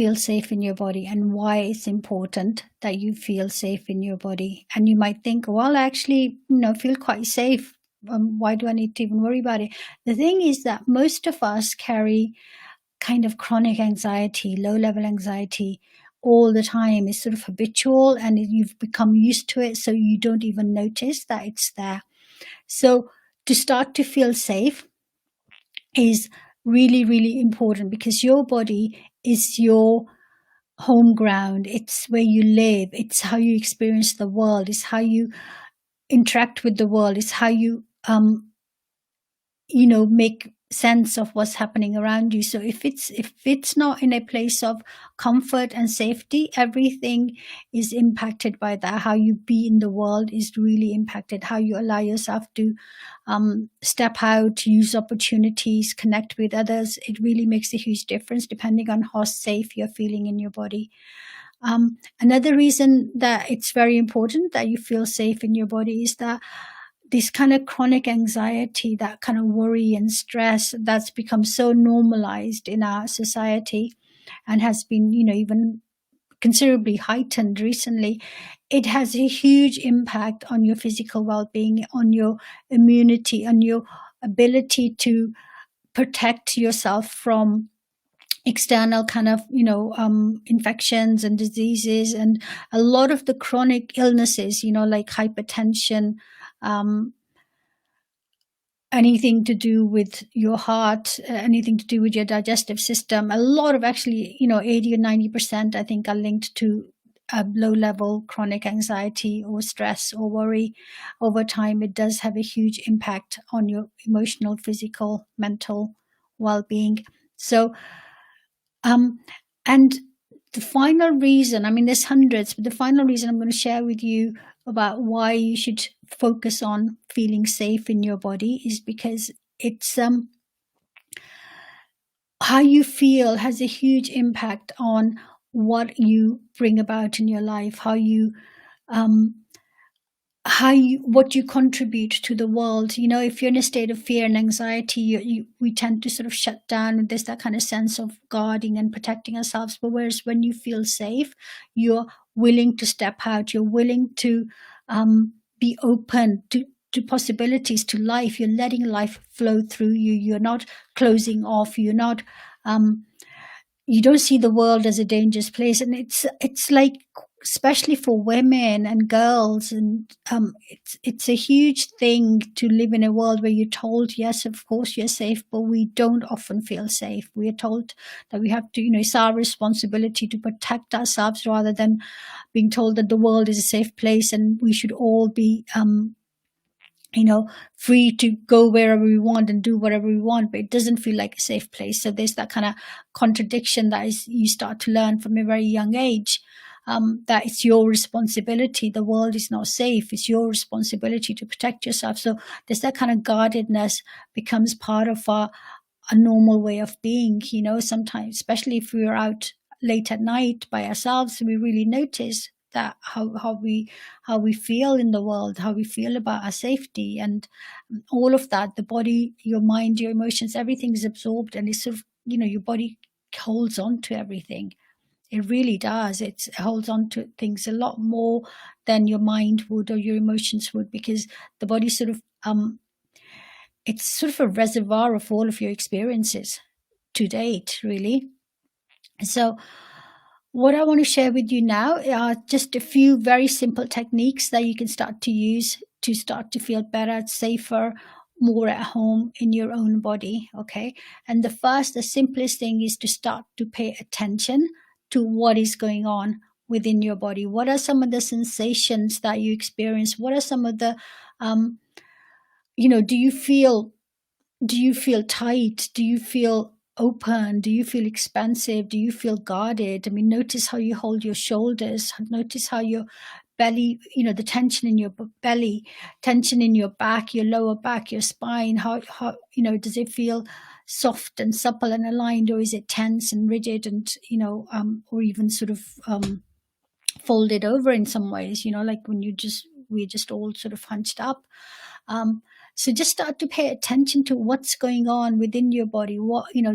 feel safe in your body and why it's important that you feel safe in your body. And you might think, well, I actually, feel quite safe. Why do I need to even worry about it? The thing is that most of us carry kind of chronic anxiety, low-level anxiety all the time. It's sort of habitual and you've become used to it, so you don't even notice that it's there. So to start to feel safe is really, really important, because your body is your home ground. It's where you live. It's how you experience the world. It's how you interact with the world. It's how you, make sense of what's happening around you. So if it's not in a place of comfort and safety, everything is impacted by that. How you be in the world is really impacted. How you allow yourself to step out, use opportunities, connect with others. It really makes a huge difference depending on how safe you're feeling in your body. Another reason that it's very important that you feel safe in your body is that this kind of chronic anxiety, that kind of worry and stress that's become so normalized in our society and has been, even considerably heightened recently, it has a huge impact on your physical well-being, on your immunity, on your ability to protect yourself from external kind of infections and diseases, and a lot of the chronic illnesses, like hypertension, anything to do with your heart, anything to do with your digestive system. A lot of, actually, 80 or 90%, I think, are linked to low level chronic anxiety or stress or worry. Over time, it does have a huge impact on your emotional, physical, mental well-being. So, and the final reason, there's hundreds, but the final reason I'm going to share with you about why you should focus on feeling safe in your body is because it's how you feel has a huge impact on what you bring about in your life, what you contribute to the world. If you're in a state of fear and anxiety, we tend to sort of shut down. There's that kind of sense of guarding and protecting ourselves. But whereas when you feel safe, you're willing to step out. You're willing to be open to possibilities, to life. You're letting life flow through you. You're not closing off. You're not. You don't see the world as a dangerous place. And it's like, especially for women and girls, and it's a huge thing to live in a world where you're told, yes, of course you're safe, but we don't often feel safe. We are told that we have to, it's our responsibility to protect ourselves, rather than being told that the world is a safe place and we should all be free to go wherever we want and do whatever we want. But it doesn't feel like a safe place. So there's that kind of contradiction that you start to learn from a very young age, that it's your responsibility. The world is not safe. It's your responsibility to protect yourself. So there's that kind of guardedness becomes part of a normal way of being. Sometimes, especially if we're out late at night by ourselves, we really notice that how we feel in the world, how we feel about our safety, and all of that. The body, your mind, your emotions, everything is absorbed, and it's sort of, your body holds on to everything. It really does. It holds on to things a lot more than your mind would or your emotions would, because the body sort of it's sort of a reservoir of all of your experiences to date, really. So what I want to share with you now are just a few very simple techniques that you can start to use to start to feel better, safer, more at home in your own body. Okay. And the simplest thing is to start to pay attention to what is going on within your body. What are some of the sensations that you experience? What are some of the, do you feel tight? Do you feel open? Do you feel expansive? Do you feel guarded? Notice how you hold your shoulders. Notice how your belly, the tension in your belly, tension in your back, your lower back, your spine. How does it feel soft and supple and aligned, or is it tense and rigid and, or even sort of folded over in some ways, like when we're just all sort of hunched up. So just start to pay attention to what's going on within your body.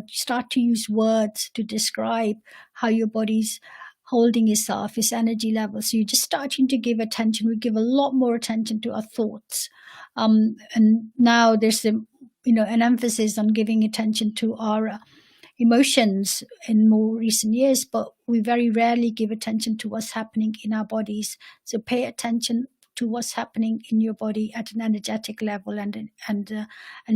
Start to use words to describe how your body's holding itself, its energy level. So you're just starting to give attention. We give a lot more attention to our thoughts. And now there's an emphasis on giving attention to our emotions in more recent years, but we very rarely give attention to what's happening in our bodies. So pay attention to what's happening in your body at an energetic level and an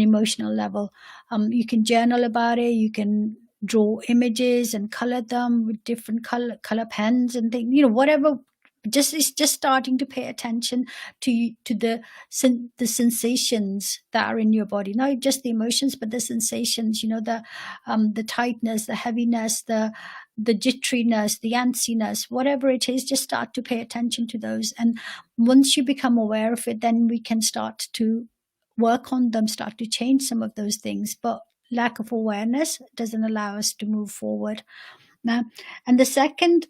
emotional level. You can journal about it. You can draw images and color them with different color pens and things. Whatever. It's just starting to pay attention to the sensations that are in your body, not just the emotions, but the sensations. The tightness, the heaviness, the jitteriness, the antsiness, whatever it is. Just start to pay attention to those, and once you become aware of it, then we can start to work on them, start to change some of those things. But lack of awareness doesn't allow us to move forward. Now, and the second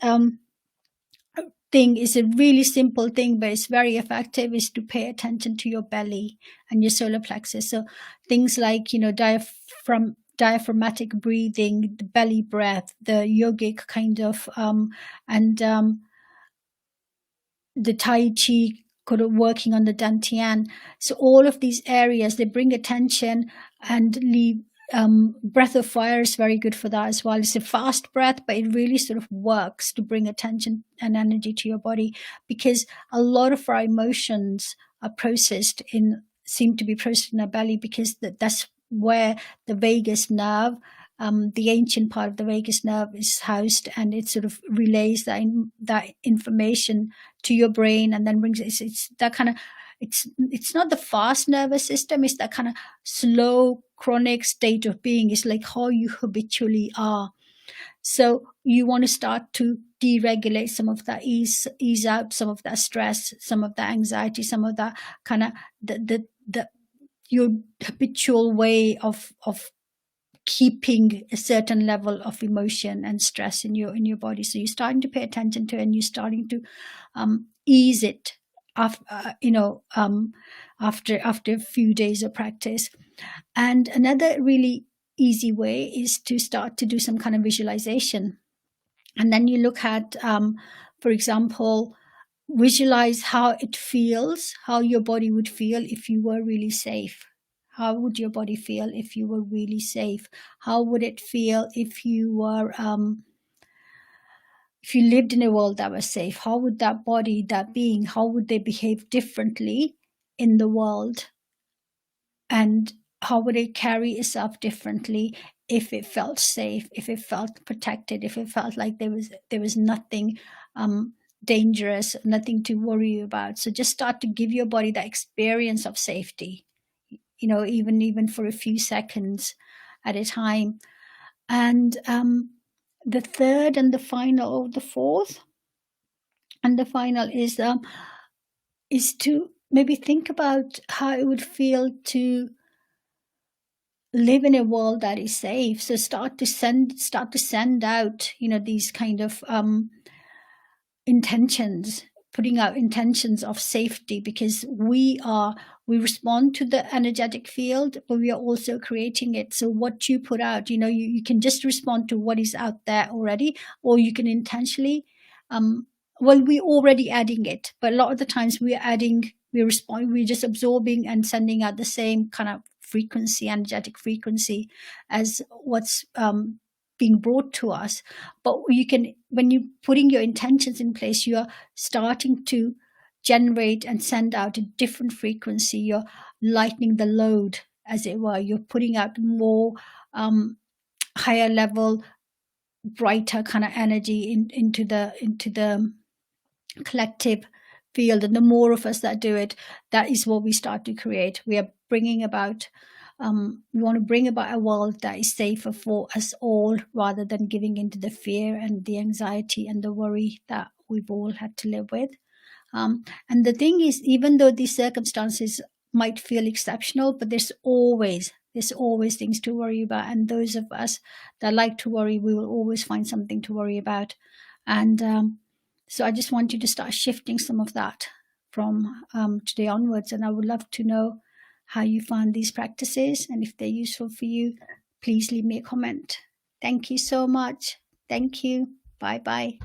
thing is a really simple thing, but it's very effective, is to pay attention to your belly and your solar plexus. So things like, diaphragmatic breathing, the belly breath, the yogic kind of, and the Tai Chi, kind of working on the Dantian. So all of these areas, they bring attention and leave. Breath of fire is very good for that as well. It's a fast breath, but it really sort of works to bring attention and energy to your body, because a lot of our emotions are seem to be processed in our belly, because that's where the vagus nerve, the ancient part of the vagus nerve, is housed, and it sort of relays that information to your brain, and then brings it's that kind of, it's not the fast nervous system, it's that kind of slow chronic state of being. It's like how you habitually are. So you want to start to deregulate some of that, ease out some of that stress, some of that anxiety, some of that kind of your habitual way of keeping a certain level of emotion and stress in your body. So you're starting to pay attention to it, and you're starting to ease it after a few days of practice. And another really easy way is to start to do some kind of visualization. And then you look at, for example, visualize how it feels, how your body would feel if you were really safe. How would your body feel if you were really safe? How would it feel if you were, if you lived in a world that was safe? How would that body, that being, how would they behave differently in the world? And how would it carry itself differently if it felt safe, if it felt protected, if it felt like there was nothing dangerous, nothing to worry about? So just start to give your body that experience of safety, even for a few seconds at a time. And the third and the final, or the fourth and the final, is to maybe think about how it would feel to live in a world that is safe. So start to send out, these kind of intentions, putting out intentions of safety, because we respond to the energetic field, but we are also creating it. So what you put out, you can just respond to what is out there already, or you can intentionally, we're already adding it, but a lot of the times we're just absorbing and sending out the same kind of frequency, energetic frequency, as what's being brought to us. But when you're putting your intentions in place, you're starting to generate and send out a different frequency. You're lightening the load, as it were. You're putting out more higher level, brighter kind of energy into the collective field. And the more of us that do it, that is what we start to create. We are bringing about we want to bring about a world that is safer for us all, rather than giving into the fear and the anxiety and the worry that we've all had to live with. And the thing is, even though these circumstances might feel exceptional, but there's always things to worry about. And those of us that like to worry, we will always find something to worry about. And so I just want you to start shifting some of that from today onwards. And I would love to know how you find these practices, and if they're useful for you, please leave me a comment. Thank you so much. Thank you. Bye bye.